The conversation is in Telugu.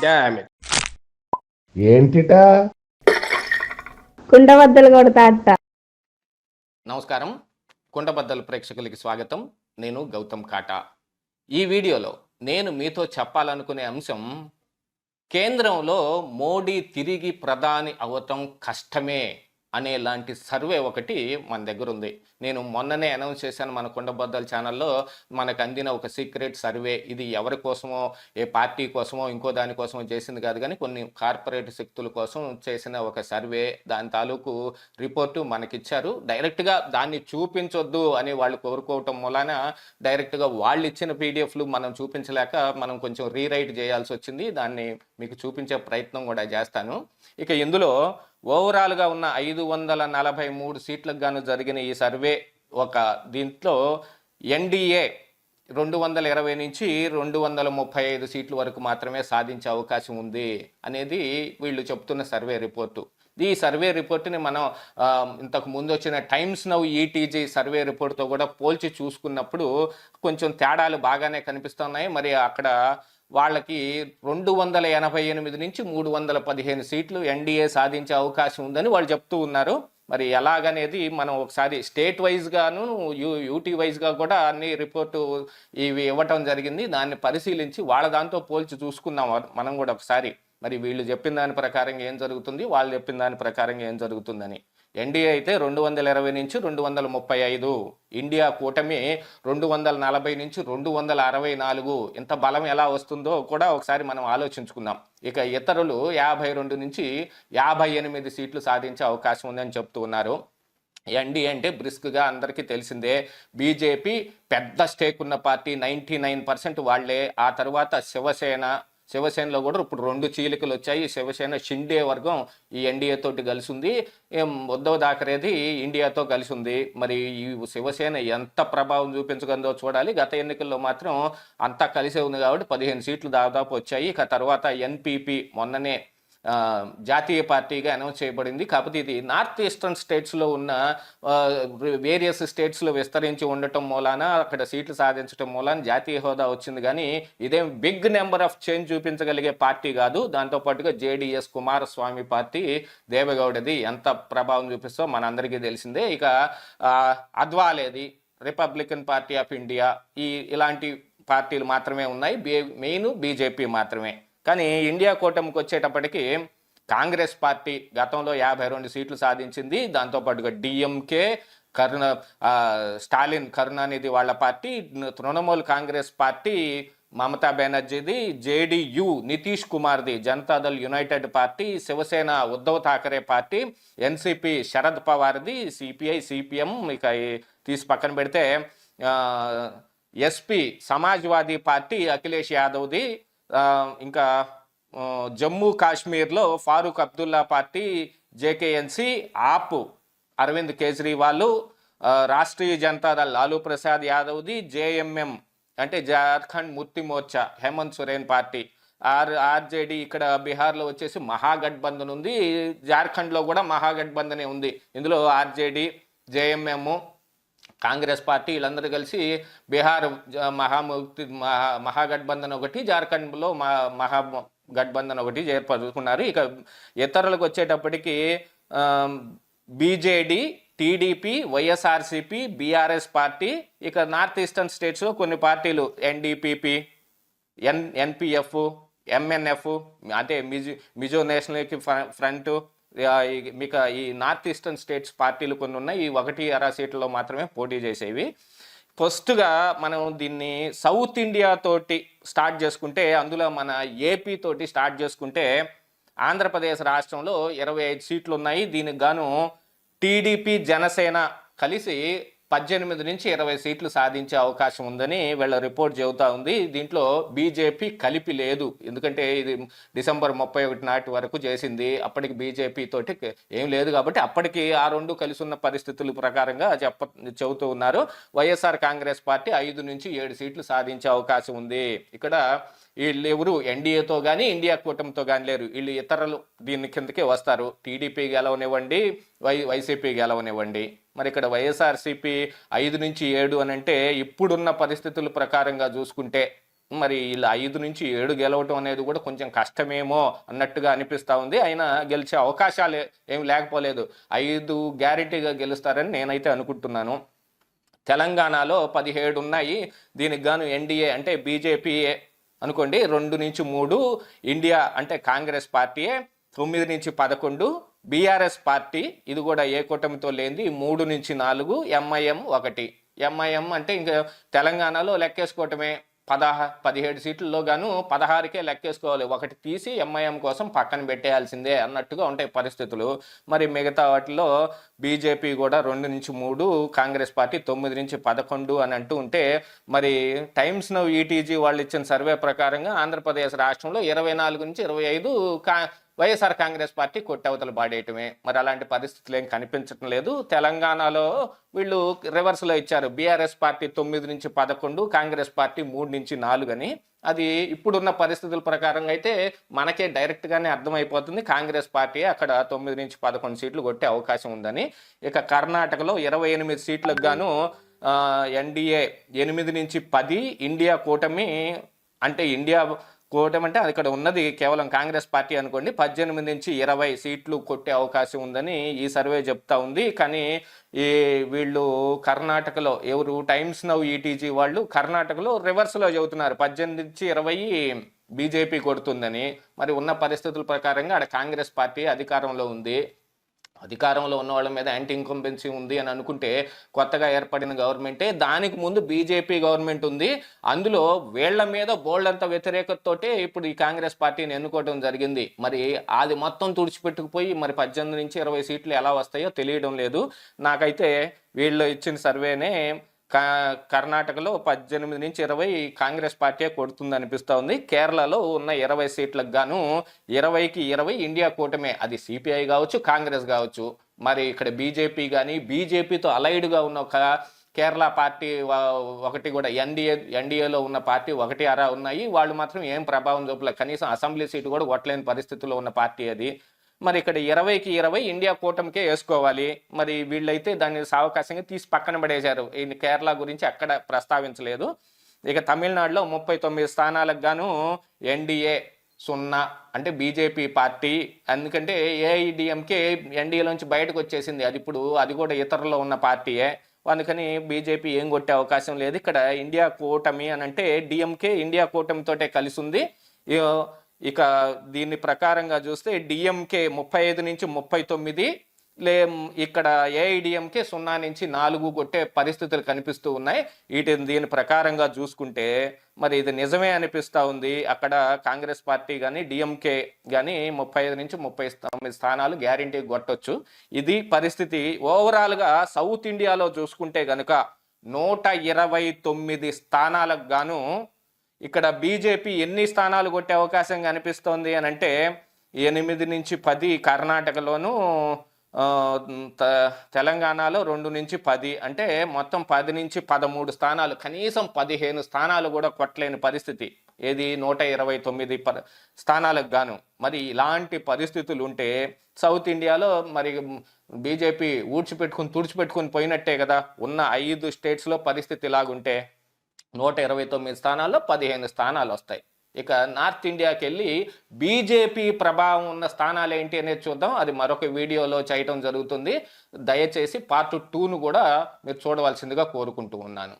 Damn it. ఏంటిటా కుండబద్దలు కొడతా అత్త. నమస్కారం, కుండబద్దలు ప్రేక్షకులకి స్వాగతం. నేను గౌతమ్ కాటా. ఈ వీడియోలో నేను మీతో చెప్పాలనుకునే అంశం, కేంద్రంలో మోడీ తిరిగి ప్రధాని అవటం కష్టమే అనేలాంటి సర్వే ఒకటి మన దగ్గర ఉంది. నేను మొన్ననే అనౌన్స్ చేశాను మన కుండబద్దల ఛానల్లో. మనకు అందిన ఒక సీక్రెట్ సర్వే. ఇది ఎవరి కోసమో, ఏ పార్టీ కోసమో, ఇంకో దానికోసమో చేసింది కాదు, కానీ కొన్ని కార్పొరేట్ శక్తుల కోసం చేసిన ఒక సర్వే. దాని తాలూకు రిపోర్టు మనకిచ్చారు. డైరెక్ట్గా దాన్ని చూపించొద్దు అని వాళ్ళు కోరుకోవటం మూలాన డైరెక్ట్గా వాళ్ళు ఇచ్చిన పీడిఎఫ్లు మనం చూపించలేక మనం కొంచెం రీరైట్ చేయాల్సి వచ్చింది. దాన్ని మీకు చూపించే ప్రయత్నం కూడా చేస్తాను. ఇక ఇందులో ఓవరాల్గా ఉన్న 543 సీట్లకు గాను జరిగిన ఈ సర్వే దీంట్లో ఎన్డీఏ 220 నుంచి 235 సీట్ల వరకు మాత్రమే సాధించే అవకాశం ఉంది అనేది వీళ్ళు చెప్తున్న సర్వే రిపోర్టు. ఈ సర్వే రిపోర్ట్ని మనం ఇంతకు ముందు వచ్చిన టైమ్స్ నౌ ఈటీజీ సర్వే రిపోర్ట్తో కూడా పోల్చి చూసుకున్నప్పుడు కొంచెం తేడాలు బాగానే కనిపిస్తున్నాయి. మరి అక్కడ వాళ్ళకి 288 నుంచి 315 సీట్లు ఎన్డీఏ సాధించే అవకాశం ఉందని వాళ్ళు చెప్తూ ఉన్నారు. మరి ఎలాగనేది మనం ఒకసారి స్టేట్ వైజ్గాను యూటీ వైజ్గా కూడా అన్ని రిపోర్టు ఇవి ఇవ్వటం జరిగింది. దాన్ని పరిశీలించి వాళ్ళ దాంతో పోల్చి చూసుకుందాం మనం కూడా ఒకసారి. మరి వీళ్ళు చెప్పిన దాని ప్రకారం ఏం జరుగుతుంది, వాళ్ళు చెప్పిన దాని ప్రకారం ఏం జరుగుతుందని. ఎన్డీఏ అయితే 220 నుంచి 235, ఇండియా కూటమి 240 నుంచి 264. ఇంత బలం ఎలా వస్తుందో కూడా ఒకసారి మనం ఆలోచించుకుందాం. ఇక ఇతరులు 52 నుంచి 58 సీట్లు సాధించే అవకాశం ఉందని చెప్తూ ఉన్నారు. ఎన్డీఏ అంటే బ్రిస్క్గా అందరికీ తెలిసిందే. బీజేపీ పెద్ద స్టేక్ ఉన్న పార్టీ, 99% వాళ్లే. ఆ తర్వాత శివసేనలో కూడా ఇప్పుడు 2 చీలికలు వచ్చాయి. శివసేన షిండే వర్గం ఈ ఎన్డీఏ తోటి కలిసి ఉంది. ఉద్ధవ్ థాకరేది ఇండియాతో కలిసి ఉంది. మరి ఈ శివసేన ఎంత ప్రభావం చూపించగలదో చూడాలి. గత ఎన్నికల్లో మాత్రం అంతా కలిసే ఉంది కాబట్టి 15 సీట్లు దాదాపు వచ్చాయి. ఇక తర్వాత ఎన్పీపీ మొన్ననే జాతీయ పార్టీగా అనౌన్స్ చేయబడింది. కాకపోతే ఇది నార్త్ ఈస్టర్న్ స్టేట్స్లో ఉన్న వేరియస్ స్టేట్స్లో విస్తరించి ఉండటం మూలాన, అక్కడ సీట్లు సాధించడం మూలాన జాతీయ హోదా వచ్చింది. కానీ ఇదేం బిగ్ నెంబర్ ఆఫ్ చేంజ్ చూపించగలిగే పార్టీ కాదు. దాంతోపాటుగా జేడీఎస్ కుమారస్వామి పార్టీ దేవగౌడది ఎంత ప్రభావం చూపిస్తో మనందరికీ తెలిసిందే. ఇక అద్వాలేది రిపబ్లికన్ పార్టీ ఆఫ్ ఇండియా, ఇలాంటి పార్టీలు మాత్రమే ఉన్నాయి. మెయిన్ బీజేపీ మాత్రమే. కానీ ఇండియా కూటమికి వచ్చేటప్పటికి కాంగ్రెస్ పార్టీ గతంలో 52 సీట్లు సాధించింది. దాంతోపాటుగా డిఎంకే, స్టాలిన్ కరుణానిధి వాళ్ళ పార్టీ, తృణమూల్ కాంగ్రెస్ పార్టీ మమతా బెనర్జీది, జేడీయూ నితీష్ కుమార్ది, Janata Dal united party, Shiv Sena Uddhav Thackeray party, NCP Sharad పవార్ది, సిపిఐ సిపిఎం, ఇక తీసి పక్కన పెడితే ఎస్పీ సమాజ్వాదీ పార్టీ అఖిలేష్ యాదవ్ది, ఇంకా జమ్మూ కాశ్మీర్లో ఫారూక్ అబ్దుల్లా పార్టీ, జేకేఎన్సీ, ఆప్ అరవింద్ కేజ్రీవాల్, రాష్ట్రీయ జనతాదళ్ లాలూ ప్రసాద్ యాదవ్ది, జేఎంఎం అంటే జార్ఖండ్ ముక్తి మోర్చా హేమంత్ సోరెన్ పార్టీ, ఆర్జేడీ ఇక్కడ బీహార్లో వచ్చేసి మహాగఠబంధన్ ఉంది. జార్ఖండ్లో కూడా మహాగఠబంధనే ఉంది. ఇందులో ఆర్జేడీ, జేఎంఎం, కాంగ్రెస్ పార్టీ వీళ్ళందరూ కలిసి బీహార్ మహాగఠబంధన్ ఒకటి, జార్ఖండ్లో మహాగఠబంధన్ ఒకటి ఏర్పరుచుకున్నారు. ఇక ఇతరులకు వచ్చేటప్పటికి BJD, TDP, YSRCP, BRS party, ఇక నార్త్ ఈస్టర్న్ స్టేట్స్లో కొన్ని పార్టీలు ఎన్డీపీపీ, ఎన్పీఎఫ్, ఎంఎన్ఎఫ్ అంటే మిజో నేషనల్ ఫ్రంట్, మీకు ఈ నార్త్ ఈస్టర్న్ స్టేట్స్ పార్టీలు కొన్ని ఉన్నాయి. ఈ 1-6 సీట్లలో మాత్రమే పోటీ చేసేవి. ఫస్ట్గా మనం దీన్ని సౌత్ ఇండియా తోటి స్టార్ట్ చేసుకుంటే, అందులో మన ఏపీ తోటి స్టార్ట్ చేసుకుంటే ఆంధ్రప్రదేశ్ రాష్ట్రంలో 25 సీట్లు ఉన్నాయి. దీనికి గాను టీడీపీ, జనసేన కలిసి 18 నుంచి 20 సీట్లు సాధించే అవకాశం ఉందని వీళ్ళ రిపోర్ట్ చెబుతా ఉంది. దీంట్లో బీజేపీ కలిపి లేదు, ఎందుకంటే ఇది డిసెంబర్ 31 నాటి వరకు చేసింది. అప్పటికి బీజేపీ తోటి ఏం లేదు కాబట్టి అప్పటికి ఆ 2 కలిసి ఉన్న పరిస్థితుల ప్రకారంగా చెబుతూ ఉన్నారు. వైఎస్ఆర్ కాంగ్రెస్ పార్టీ 5 నుంచి 7 సీట్లు సాధించే అవకాశం ఉంది. ఇక్కడ వీళ్ళు ఎవరు ఎన్డీఏతో కానీ ఇండియా కూటమితో కానీ లేరు. వీళ్ళు ఇతరులు దీని కిందకే వస్తారు. టీడీపీ గెలవనివ్వండి, వైసీపీ గెలవనివ్వండి. మరి ఇక్కడ వైఎస్ఆర్సీపీ 5 నుంచి 7 అని అంటే ఇప్పుడున్న పరిస్థితుల ప్రకారంగా చూసుకుంటే మరి ఇలా 5 నుంచి 7 గెలవటం అనేది కూడా కొంచెం కష్టమేమో అన్నట్టుగా అనిపిస్తూ ఉంది. అయినా గెలిచే అవకాశాలు ఏమి లేకపోలేదు. 5 గ్యారెంటీగా గెలుస్తారని నేనైతే అనుకుంటున్నాను. తెలంగాణలో 17 ఉన్నాయి. దీనికి గాను ఎన్డీఏ అంటే బీజేపీ అనుకోండి 2 నుంచి 3, ఇండియా అంటే కాంగ్రెస్ పార్టీయే 9 నుంచి 11, బీఆర్ఎస్ పార్టీ ఇది కూడా ఏ కూటమితో లేనిది 3 నుంచి 4, ఎంఐఎం 1. ఎంఐఎం అంటే ఇంకా తెలంగాణలో లెక్కేసుకోవటమే 17 సీట్లలో గాను 16కే లెక్కేసుకోవాలి. 1 తీసి ఎంఐఎం కోసం పక్కన పెట్టేయాల్సిందే అన్నట్టుగా ఉంటాయి పరిస్థితులు. మరి మిగతా వాటిలో బీజేపీ కూడా 2 నుంచి 3, కాంగ్రెస్ పార్టీ 9 నుంచి 11 అని అంటూ ఉంటే, మరి టైమ్స్ నౌ ఈటీజీ వాళ్ళు ఇచ్చిన సర్వే ప్రకారంగా ఆంధ్రప్రదేశ్ రాష్ట్రంలో 24 నుంచి 25 వైఎస్ఆర్ కాంగ్రెస్ పార్టీ కొట్టవతలు పాడేయటమే. మరి అలాంటి పరిస్థితులు ఏం కనిపించడం లేదు. తెలంగాణలో వీళ్ళు రివర్స్లో ఇచ్చారు. బీఆర్ఎస్ పార్టీ 9 నుంచి 11, కాంగ్రెస్ పార్టీ 3 నుంచి 4 అని. అది ఇప్పుడున్న పరిస్థితుల ప్రకారంగా అయితే మనకే డైరెక్ట్గానే అర్థమైపోతుంది కాంగ్రెస్ పార్టీ అక్కడ 9 నుంచి 11 సీట్లు కొట్టే అవకాశం ఉందని. ఇక కర్ణాటకలో 28 సీట్లకు గాను ఎన్డీఏ 8 నుంచి 10, ఇండియా కూటమి అంటే ఇండియా కూటమి అంటే ఇక్కడ ఉన్నది కేవలం కాంగ్రెస్ పార్టీ అనుకోండి 18 నుంచి 20 సీట్లు కొట్టే అవకాశం ఉందని ఈ సర్వే చెప్తా ఉంది. కానీ వీళ్ళు కర్ణాటకలో ఎవరు టైమ్స్ నౌ ఈటీజీ వాళ్ళు కర్ణాటకలో రివర్స్లో చెబుతున్నారు 18 నుంచి 20 బీజేపీ కొడుతుందని. మరి ఉన్న పరిస్థితుల ప్రకారంగా అక్కడ కాంగ్రెస్ పార్టీ అధికారంలో ఉంది. అధికారంలో ఉన్న వాళ్ళ మీద యాంటీ ఇన్కంబెన్సీ ఉంది అని అనుకుంటే కొత్తగా ఏర్పడిన గవర్నమెంటే. దానికి ముందు బీజేపీ గవర్నమెంట్ ఉంది. అందులో వీళ్ల మీద బోల్డంత వ్యతిరేకతతోటే ఇప్పుడు ఈ కాంగ్రెస్ పార్టీని ఎన్నుకోవడం జరిగింది. మరి అది మొత్తం తుడిచిపెట్టుకుపోయి మరి 18 నుంచి 20 సీట్లు ఎలా వస్తాయో తెలియడం లేదు. నాకైతే వీళ్ళు ఇచ్చిన సర్వేనే కర్ణాటకలో 18 నుంచి 20 కాంగ్రెస్ పార్టీ కొడుతుంది అనిపిస్తూ ఉంది. కేరళలో ఉన్న 20 సీట్లకు గాను 20కి 20 ఇండియా కూటమే. అది సిపిఐ కావచ్చు, కాంగ్రెస్ కావచ్చు. మరి ఇక్కడ బీజేపీ కానీ బీజేపీతో అలైడ్గా ఉన్న ఒక కేరళ పార్టీ ఒకటి కూడా ఎన్డీఏలో ఉన్న పార్టీ 1 అరా ఉన్నాయి. వాళ్ళు మాత్రం ఏం ప్రభావం చూపలేదు. కనీసం అసెంబ్లీ సీటు కూడా కొట్టలేని పరిస్థితుల్లో ఉన్న పార్టీ అది. మరి ఇక్కడ 20కి 20 ఇండియా కూటమికే వేసుకోవాలి. మరి వీళ్ళైతే దాన్ని సావకాశంగా తీసి పక్కన పడేశారు. ఈ కేరళ గురించి అక్కడ ప్రస్తావించలేదు. ఇక తమిళనాడులో 39 స్థానాలకు గాను ఎన్డీఏ 0 అంటే బీజేపీ పార్టీ. ఎందుకంటే ఏఐడిఎంకే ఎన్డీఏలోంచి బయటకు వచ్చేసింది. అది కూడా ఇతరులో ఉన్న పార్టీయే. అందుకని బీజేపీ ఏం కొట్టే అవకాశం లేదు. ఇక్కడ ఇండియా కూటమి అని అంటే డిఎంకే ఇండియా కూటమితోటే కలిసి ఉంది. ఇక దీని ప్రకారంగా చూస్తే డిఎంకే 35 నుంచి 39, ఇక్కడ ఏఐడిఎంకే 0 నుంచి 4 కొట్టే పరిస్థితులు కనిపిస్తూ ఉన్నాయి. దీని ప్రకారంగా చూసుకుంటే మరి ఇది నిజమే అనిపిస్తూ ఉంది. అక్కడ కాంగ్రెస్ పార్టీ కానీ డిఎంకే కానీ 35 నుంచి 39 స్థానాలు గ్యారెంటీ కొట్టొచ్చు. ఇది పరిస్థితి. ఓవరాల్గా సౌత్ ఇండియాలో చూసుకుంటే కనుక 129 స్థానాలకు గాను ఇక్కడ బీజేపీ ఎన్ని స్థానాలు కొట్టే అవకాశం కనిపిస్తోంది అని అంటే 8 నుంచి 10 కర్ణాటకలోను, తెలంగాణలో 2 నుంచి 10 అంటే మొత్తం 10 నుంచి 13 స్థానాలు, కనీసం 15 స్థానాలు కూడా కొట్టలేని పరిస్థితి. ఏది 129 స్థానాలకు గాను. మరి ఇలాంటి పరిస్థితులు ఉంటే సౌత్ ఇండియాలో మరి బీజేపీ తుడిచిపెట్టుకుని పోయినట్టే కదా. ఉన్న 5 స్టేట్స్లో పరిస్థితి ఇలాగుంటే 129 స్థానాల్లో 15 స్థానాలు వస్తాయి. ఇక నార్త్ ఇండియాకి వెళ్ళి బీజేపీ ప్రభావం ఉన్న స్థానాలు ఏంటి అనేది చూద్దాం. అది మరొక వీడియోలో చేయటం జరుగుతుంది. దయచేసి పార్ట్ 2ను కూడా మీరు చూడవలసిందిగా కోరుకుంటూ ఉన్నాను.